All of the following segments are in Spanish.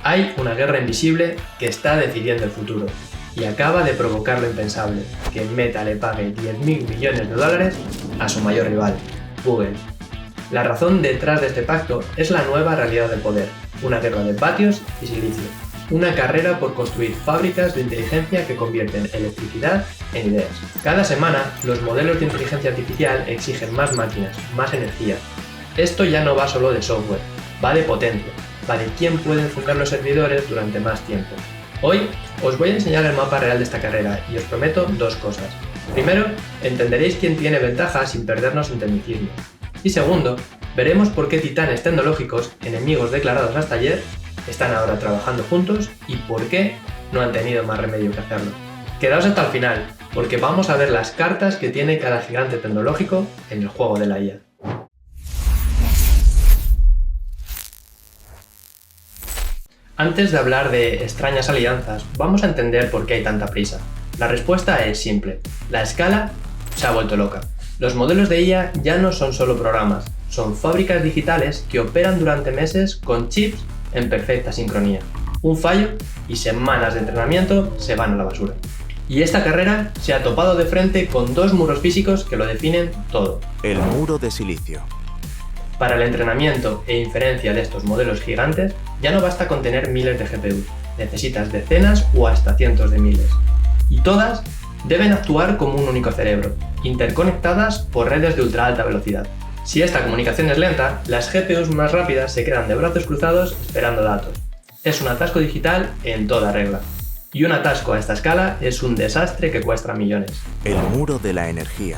Hay una guerra invisible que está decidiendo el futuro y acaba de provocar lo impensable, que Meta le pague 10.000 millones de dólares a su mayor rival, Google. La razón detrás de este pacto es la nueva realidad del poder, una guerra de vatios y silicio, una carrera por construir fábricas de inteligencia que convierten electricidad en ideas. Cada semana, los modelos de inteligencia artificial exigen más máquinas, más energía. Esto ya no va solo de software, va de potencia, va de quién puede encender los servidores durante más tiempo. Hoy os voy a enseñar el mapa real de esta carrera y os prometo dos cosas. Primero, entenderéis quién tiene ventaja sin perdernos en tecnicismo. Y segundo, veremos por qué titanes tecnológicos, enemigos declarados hasta ayer, están ahora trabajando juntos y por qué no han tenido más remedio que hacerlo. Quedaos hasta el final, porque vamos a ver las cartas que tiene cada gigante tecnológico en el juego de la IA. Antes de hablar de extrañas alianzas, vamos a entender por qué hay tanta prisa. La respuesta es simple. La escala se ha vuelto loca. Los modelos de IA ya no son solo programas, son fábricas digitales que operan durante meses con chips en perfecta sincronía. Un fallo y semanas de entrenamiento se van a la basura. Y esta carrera se ha topado de frente con dos muros físicos que lo definen todo. El muro de silicio. Para el entrenamiento e inferencia de estos modelos gigantes, ya no basta con tener miles de GPUs, necesitas decenas o hasta cientos de miles. Y todas deben actuar como un único cerebro, interconectadas por redes de ultra alta velocidad. Si esta comunicación es lenta, las GPUs más rápidas se quedan de brazos cruzados esperando datos. Es un atasco digital en toda regla. Y un atasco a esta escala es un desastre que cuesta millones. El muro de la energía.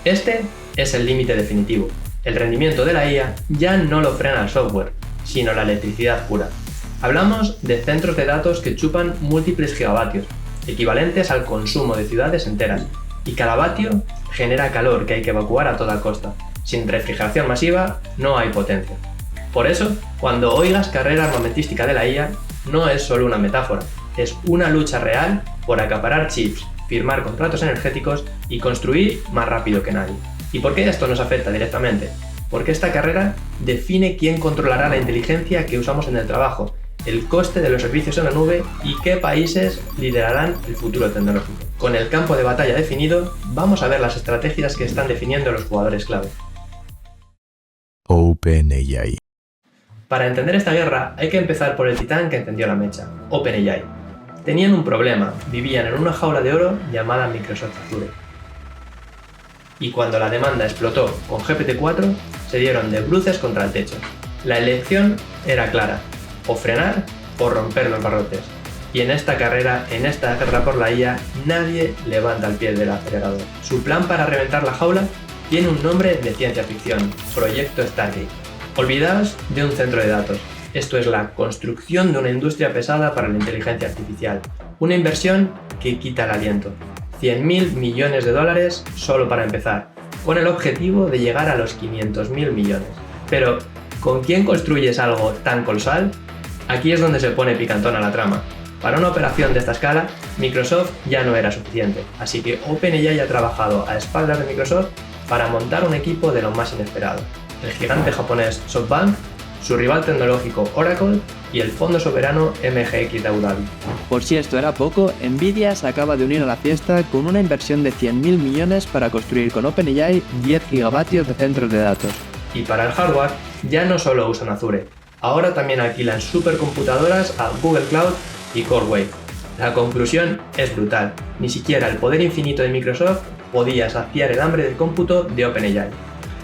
Este es el límite definitivo. El rendimiento de la IA ya no lo frena el software, sino la electricidad pura. Hablamos de centros de datos que chupan múltiples gigavatios, equivalentes al consumo de ciudades enteras, y cada vatio genera calor que hay que evacuar a toda costa. Sin refrigeración masiva no hay potencia. Por eso, cuando oigas carrera armamentística de la IA, no es solo una metáfora, es una lucha real por acaparar chips, firmar contratos energéticos y construir más rápido que nadie. ¿Y por qué esto nos afecta directamente? Porque esta carrera define quién controlará la inteligencia que usamos en el trabajo, el coste de los servicios en la nube y qué países liderarán el futuro tecnológico. Con el campo de batalla definido, vamos a ver las estrategias que están definiendo los jugadores clave. OpenAI. Para entender esta guerra hay que empezar por el titán que encendió la mecha, OpenAI. Tenían un problema, vivían en una jaula de oro llamada Microsoft Azure. Y cuando la demanda explotó con GPT-4, se dieron de bruces contra el techo. La elección era clara, o frenar o romper los barrotes. Y en esta carrera, en esta guerra por la IA, nadie levanta el pie del acelerador. Su plan para reventar la jaula tiene un nombre de ciencia ficción, Proyecto Stargate. Olvidaos de un centro de datos. Esto es la construcción de una industria pesada para la inteligencia artificial. Una inversión que quita el aliento. 100.000 millones de dólares solo para empezar, con el objetivo de llegar a los 500.000 millones. Pero, ¿con quién construyes algo tan colosal? Aquí es donde se pone picantona la trama. Para una operación de esta escala, Microsoft ya no era suficiente, así que OpenAI ha trabajado a espaldas de Microsoft para montar un equipo de lo más inesperado. El gigante japonés SoftBank, su rival tecnológico Oracle y el fondo soberano MGX de Abu Dhabi. Por si esto era poco, Nvidia se acaba de unir a la fiesta con una inversión de 100.000 millones para construir con OpenAI 10 gigavatios de centros de datos. Y para el hardware, ya no solo usan Azure, ahora también alquilan supercomputadoras a Google Cloud y CoreWeave. La conclusión es brutal, ni siquiera el poder infinito de Microsoft podía saciar el hambre del cómputo de OpenAI.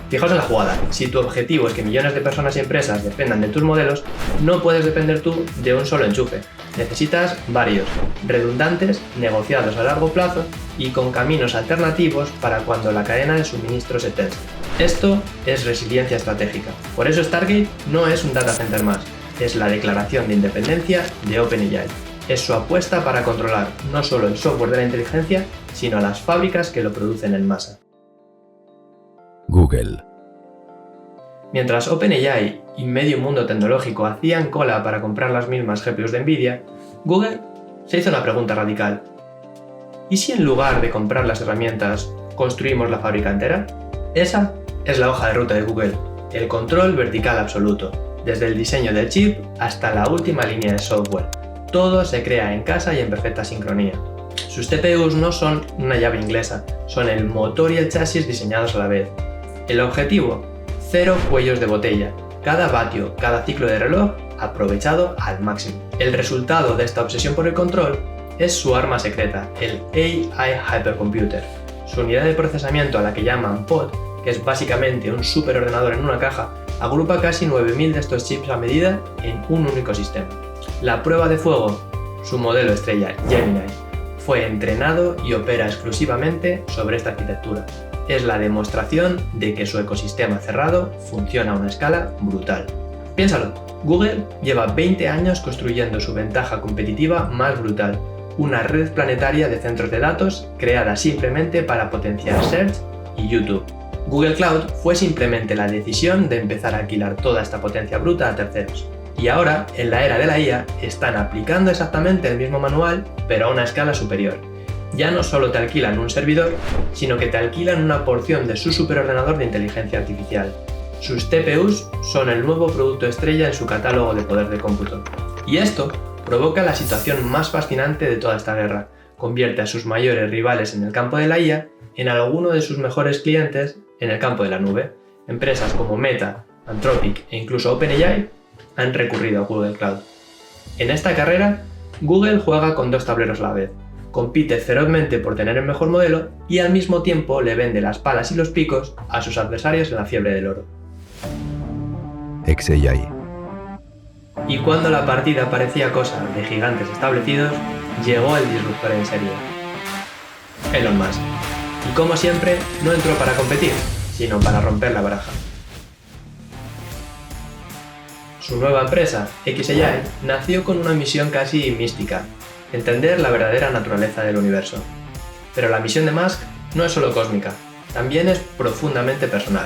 Fijaos en la jugada, si tu objetivo es que millones de personas y empresas dependan de tus modelos, no puedes depender tú de un solo enchufe. Necesitas varios, redundantes, negociados a largo plazo y con caminos alternativos para cuando la cadena de suministro se tense. Esto es resiliencia estratégica. Por eso Stargate no es un data center más, es la declaración de independencia de OpenAI. Es su apuesta para controlar no solo el software de la inteligencia, sino a las fábricas que lo producen en masa. Google. Mientras OpenAI y medio mundo tecnológico hacían cola para comprar las mismas GPUs de Nvidia, Google se hizo una pregunta radical. ¿Y si en lugar de comprar las herramientas, construimos la fábrica entera? Esa es la hoja de ruta de Google, el control vertical absoluto. desde el diseño del chip hasta la última línea de software. Todo se crea en casa y en perfecta sincronía. Sus TPUs no son una llave inglesa, son el motor y el chasis diseñados a la vez. El objetivo: 0 cuellos de botella, cada vatio, cada ciclo de reloj aprovechado al máximo. El resultado de esta obsesión por el control es su arma secreta, el AI Hypercomputer. Su unidad de procesamiento, a la que llaman pod, que es básicamente un superordenador en una caja, agrupa casi 9000 de estos chips a medida en un único sistema. La prueba de fuego, su modelo estrella Gemini, fue entrenado y opera exclusivamente sobre esta arquitectura. Es la demostración de que su ecosistema cerrado funciona a una escala brutal. Piénsalo, Google lleva 20 años construyendo su ventaja competitiva más brutal, una red planetaria de centros de datos creada simplemente para potenciar Search y YouTube. Google Cloud fue simplemente la decisión de empezar a alquilar toda esta potencia bruta a terceros. Y ahora, en la era de la IA, están aplicando exactamente el mismo manual, pero a una escala superior. Ya no solo te alquilan un servidor, sino que te alquilan una porción de su superordenador de inteligencia artificial. Sus TPUs son el nuevo producto estrella en su catálogo de poder de cómputo. Y esto provoca la situación más fascinante de toda esta guerra. Convierte a sus mayores rivales en el campo de la IA en alguno de sus mejores clientes en el campo de la nube. Empresas como Meta, Anthropic e incluso OpenAI han recurrido a Google Cloud. En esta carrera, Google juega con 2 tableros a la vez. Compite ferozmente por tener el mejor modelo y al mismo tiempo le vende las palas y los picos a sus adversarios en la fiebre del oro. xAI. Y cuando la partida parecía cosa de gigantes establecidos, llegó el disruptor en serie: Elon Musk. Y como siempre, no entró para competir, sino para romper la baraja. Su nueva empresa, xAI, nació con una misión casi mística: entender la verdadera naturaleza del universo. Pero la misión de Musk no es solo cósmica, también es profundamente personal.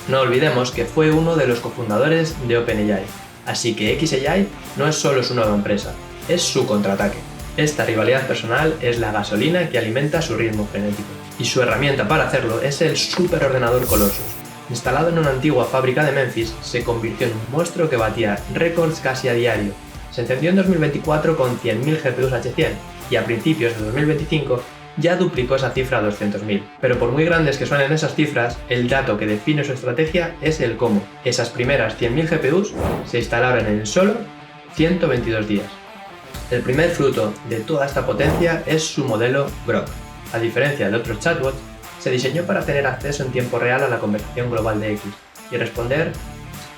No olvidemos que fue uno de los cofundadores de OpenAI, así que xAI no es solo su nueva empresa, es su contraataque. Esta rivalidad personal es la gasolina que alimenta su ritmo frenético, y su herramienta para hacerlo es el superordenador Colossus. Instalado en una antigua fábrica de Memphis, se convirtió en un monstruo que batía récords casi a diario. Se encendió en 2024 con 100.000 GPUs H100 y a principios de 2025 ya duplicó esa cifra a 200.000. Pero por muy grandes que suenen esas cifras, el dato que define su estrategia es el cómo. Esas primeras 100.000 GPUs se instalaron en solo 122 días. El primer fruto de toda esta potencia es su modelo Grok. A diferencia de otros chatbots, se diseñó para tener acceso en tiempo real a la conversación global de X y responder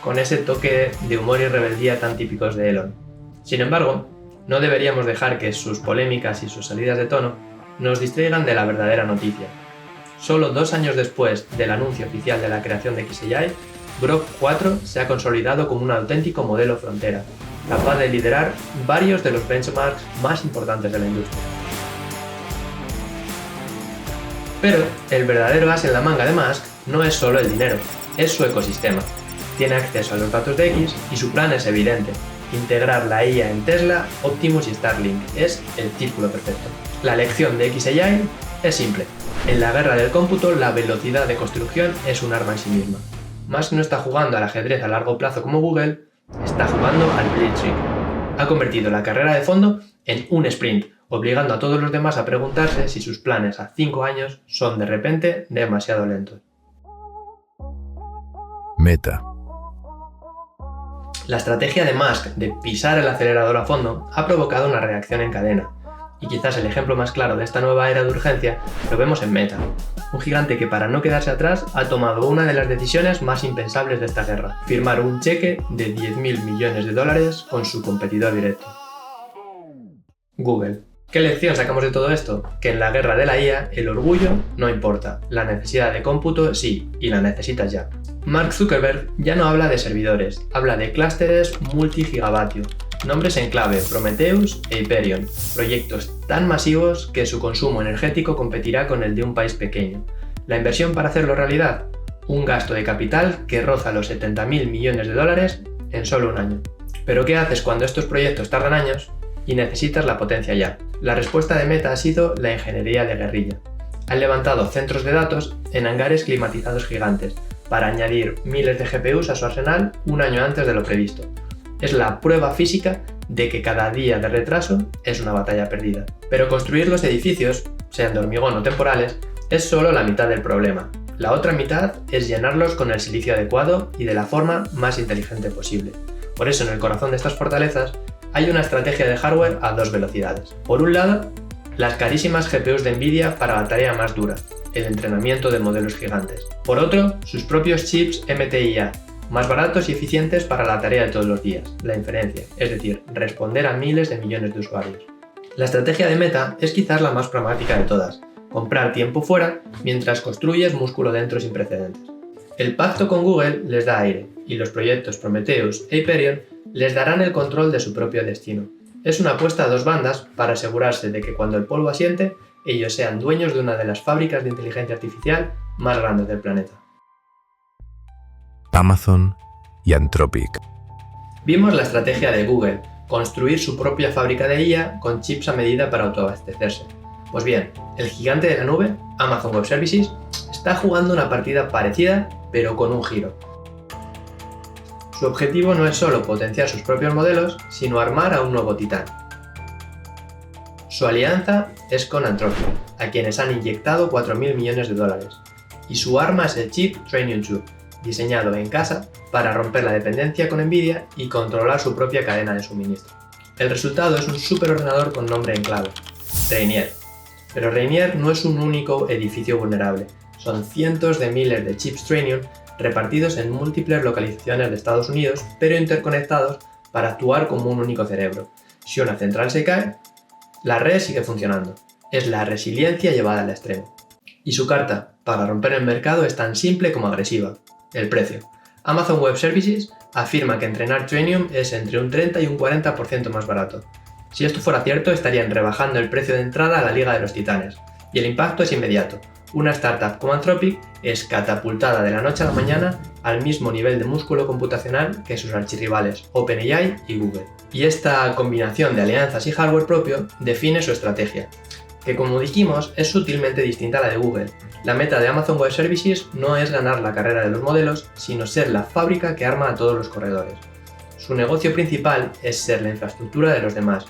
con ese toque de humor y rebeldía tan típicos de Elon. Sin embargo, no deberíamos dejar que sus polémicas y sus salidas de tono nos distraigan de la verdadera noticia. Solo 2 años después del anuncio oficial de la creación de xAI, Grok 4 se ha consolidado como un auténtico modelo frontera, capaz de liderar varios de los benchmarks más importantes de la industria. Pero el verdadero as en la manga de Musk no es solo el dinero, es su ecosistema. Tiene acceso a los datos de X y su plan es evidente: integrar la IA en Tesla, Optimus y Starlink. Es el círculo perfecto. La lección de xAI es simple: en la guerra del cómputo, la velocidad de construcción es un arma en sí misma. Musk no está jugando al ajedrez a largo plazo como Google, está jugando al Blitzkrieg. Ha convertido la carrera de fondo en un sprint, obligando a todos los demás a preguntarse si sus planes a 5 años son de repente demasiado lentos. Meta. La estrategia de Musk de pisar el acelerador a fondo ha provocado una reacción en cadena. Y quizás el ejemplo más claro de esta nueva era de urgencia lo vemos en Meta, un gigante que para no quedarse atrás ha tomado una de las decisiones más impensables de esta guerra: firmar un cheque de $10.000 millones con su competidor directo, Google. ¿Qué lección sacamos de todo esto? Que en la guerra de la IA el orgullo no importa, la necesidad de cómputo sí, y la necesitas ya. Mark Zuckerberg ya no habla de servidores, habla de clústeres multigigavatio, nombres en clave: Prometheus e Hyperion, proyectos tan masivos que su consumo energético competirá con el de un país pequeño. La inversión para hacerlo realidad: un gasto de capital que roza los $70.000 millones en solo un año. Pero ¿qué haces cuando estos proyectos tardan años y necesitas la potencia ya? La respuesta de Meta ha sido la ingeniería de guerrilla. Han levantado centros de datos en hangares climatizados gigantes para añadir miles de GPUs a su arsenal un año antes de lo previsto. Es la prueba física de que cada día de retraso es una batalla perdida. Pero construir los edificios, sean de hormigón o temporales, es solo la mitad del problema. La otra mitad es llenarlos con el silicio adecuado y de la forma más inteligente posible. Por eso en el corazón de estas fortalezas hay una estrategia de hardware a dos velocidades. Por un lado, las carísimas GPUs de Nvidia para la tarea más dura, el entrenamiento de modelos gigantes. Por otro, sus propios chips MTIA, más baratos y eficientes para la tarea de todos los días, la inferencia, es decir, responder a miles de millones de usuarios. La estrategia de Meta es quizás la más pragmática de todas, comprar tiempo fuera mientras construyes músculo dentro sin precedentes. El pacto con Google les da aire, y los proyectos Prometheus e Hyperion les darán el control de su propio destino. Es una apuesta a dos bandas para asegurarse de que cuando el polvo asiente, ellos sean dueños de una de las fábricas de inteligencia artificial más grandes del planeta. Amazon y Anthropic. Vimos la estrategia de Google, construir su propia fábrica de IA con chips a medida para autoabastecerse. Pues bien, el gigante de la nube, Amazon Web Services, está jugando una partida parecida, pero con un giro. Su objetivo no es solo potenciar sus propios modelos, sino armar a un nuevo titán. Su alianza es con Anthropic, a quienes han inyectado 4.000 millones de dólares, y su arma es el chip Trainium 2, diseñado en casa para romper la dependencia con Nvidia y controlar su propia cadena de suministro. El resultado es un superordenador con nombre en clave, Rainier. Pero Rainier no es un único edificio vulnerable, son cientos de miles de chips Trainium repartidos en múltiples localizaciones de Estados Unidos, pero interconectados para actuar como un único cerebro. Si una central se cae, la red sigue funcionando. Es la resiliencia llevada al extremo. Y su carta para romper el mercado es tan simple como agresiva: el precio. Amazon Web Services afirma que entrenar Trainium es entre un 30 y un 40% más barato. Si esto fuera cierto, estarían rebajando el precio de entrada a la Liga de los Titanes. Y el impacto es inmediato. Una startup como Anthropic es catapultada de la noche a la mañana al mismo nivel de músculo computacional que sus archirrivales OpenAI y Google. Y esta combinación de alianzas y hardware propio define su estrategia, que como dijimos es sutilmente distinta a la de Google. La meta de Amazon Web Services no es ganar la carrera de los modelos, sino ser la fábrica que arma a todos los corredores. Su negocio principal es ser la infraestructura de los demás.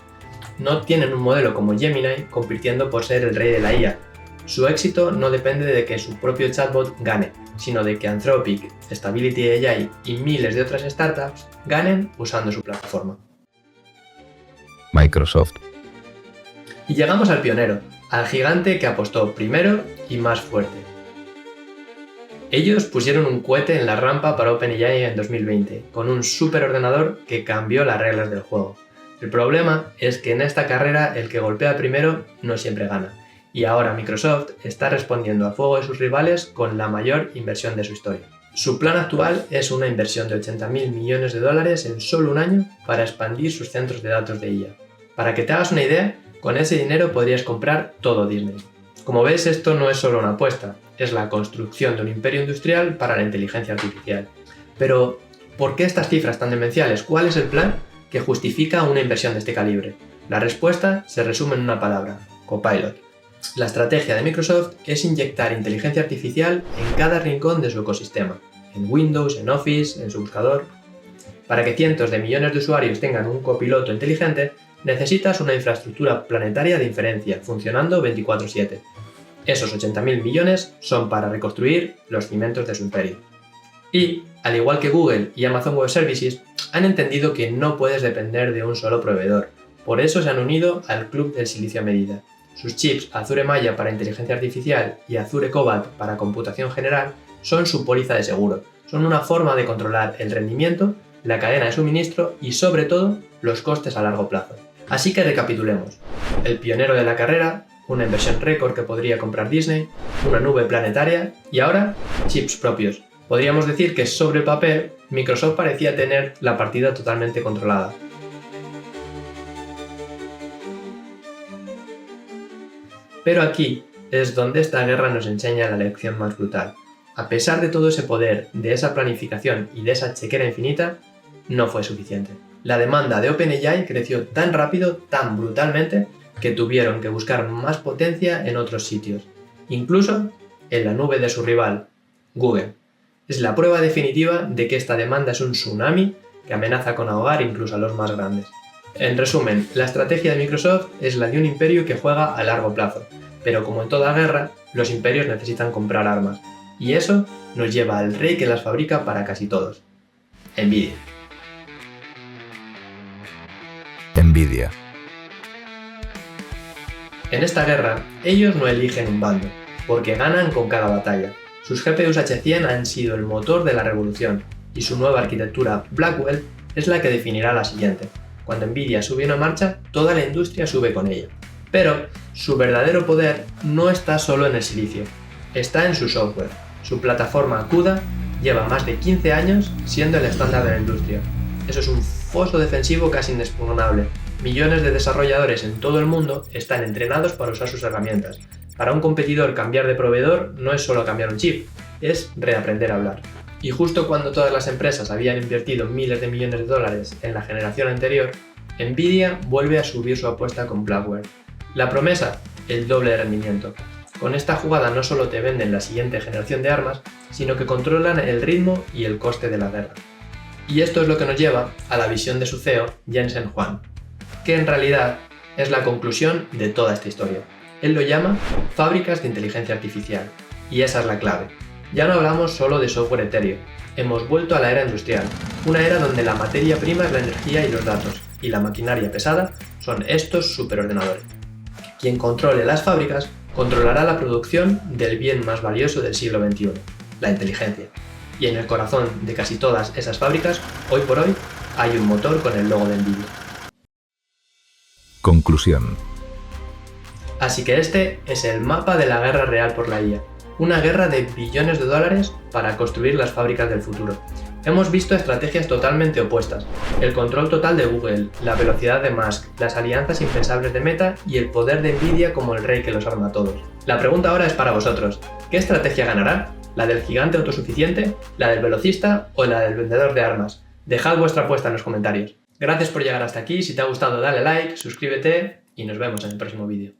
No tienen un modelo como Gemini compitiendo por ser el rey de la IA. Su éxito no depende de que su propio chatbot gane, sino de que Anthropic, Stability AI y miles de otras startups ganen usando su plataforma. Microsoft. Y llegamos al pionero, al gigante que apostó primero y más fuerte. Ellos pusieron un cohete en la rampa para OpenAI en 2020, con un superordenador que cambió las reglas del juego. El problema es que en esta carrera el que golpea primero no siempre gana, y ahora Microsoft está respondiendo al fuego de sus rivales con la mayor inversión de su historia. Su plan actual es una inversión de 80.000 millones de dólares en solo un año para expandir sus centros de datos de IA. Para que te hagas una idea, con ese dinero podrías comprar todo Disney. Como ves, esto no es solo una apuesta, es la construcción de un imperio industrial para la inteligencia artificial. Pero, ¿por qué estas cifras tan demenciales? ¿Cuál es el plan que justifica una inversión de este calibre? La respuesta se resume en una palabra: Copilot. La estrategia de Microsoft es inyectar inteligencia artificial en cada rincón de su ecosistema, en Windows, en Office, en su buscador. Para que cientos de millones de usuarios tengan un copiloto inteligente, necesitas una infraestructura planetaria de inferencia funcionando 24/7. Esos 80.000 millones son para reconstruir los cimientos de su imperio. Y, al igual que Google y Amazon Web Services, han entendido que no puedes depender de un solo proveedor. Por eso se han unido al Club del Silicio a Medida. Sus chips Azure Maya para inteligencia artificial y Azure Cobalt para computación general son su póliza de seguro. Son una forma de controlar el rendimiento, la cadena de suministro y, sobre todo, los costes a largo plazo. Así que recapitulemos. El pionero de la carrera, una inversión récord que podría comprar Disney, una nube planetaria y ahora chips propios. Podríamos decir que sobre el papel, Microsoft parecía tener la partida totalmente controlada. Pero aquí es donde esta guerra nos enseña la lección más brutal. A pesar de todo ese poder, de esa planificación y de esa chequera infinita, no fue suficiente. La demanda de OpenAI creció tan rápido, tan brutalmente, que tuvieron que buscar más potencia en otros sitios. incluso en la nube de su rival, Google. Es la prueba definitiva de que esta demanda es un tsunami que amenaza con ahogar incluso a los más grandes. En resumen, la estrategia de Microsoft es la de un imperio que juega a largo plazo, pero como en toda guerra, los imperios necesitan comprar armas, y eso nos lleva al rey que las fabrica para casi todos, Nvidia. Nvidia. En esta guerra, ellos no eligen un bando, porque ganan con cada batalla. Sus GPUs H100 han sido el motor de la revolución, y su nueva arquitectura Blackwell es la que definirá la siguiente. Cuando Nvidia sube una marcha, toda la industria sube con ella. Pero su verdadero poder no está solo en el silicio, está en su software. Su plataforma CUDA lleva más de 15 años siendo el estándar de la industria. Eso es un foso defensivo casi inexpugnable. Millones de desarrolladores en todo el mundo están entrenados para usar sus herramientas. Para un competidor cambiar de proveedor no es solo cambiar un chip, es reaprender a hablar. Y justo cuando todas las empresas habían invertido miles de millones de dólares en la generación anterior, Nvidia vuelve a subir su apuesta con Blackwell. La promesa, el doble de rendimiento. Con esta jugada no solo te venden la siguiente generación de armas, sino que controlan el ritmo y el coste de la guerra. Y esto es lo que nos lleva a la visión de su CEO, Jensen Huang, que en realidad es la conclusión de toda esta historia. Él lo llama fábricas de inteligencia artificial, y esa es la clave. Ya no hablamos solo de software etéreo, hemos vuelto a la era industrial, una era donde la materia prima es la energía y los datos, y la maquinaria pesada son estos superordenadores. Quien controle las fábricas controlará la producción del bien más valioso del siglo XXI, la inteligencia. Y en el corazón de casi todas esas fábricas, hoy por hoy, hay un motor con el logo de Nvidia. Conclusión. Así que este es el mapa de la guerra real por la IA. Una guerra de billones de dólares para construir las fábricas del futuro. Hemos visto estrategias totalmente opuestas. El control total de Google, la velocidad de Musk, las alianzas impensables de Meta y el poder de Nvidia como el rey que los arma a todos. La pregunta ahora es para vosotros. ¿Qué estrategia ganará? ¿La del gigante autosuficiente? ¿La del velocista? ¿O la del vendedor de armas? Dejad vuestra apuesta en los comentarios. Gracias por llegar hasta aquí. Si te ha gustado dale like, suscríbete y nos vemos en el próximo vídeo.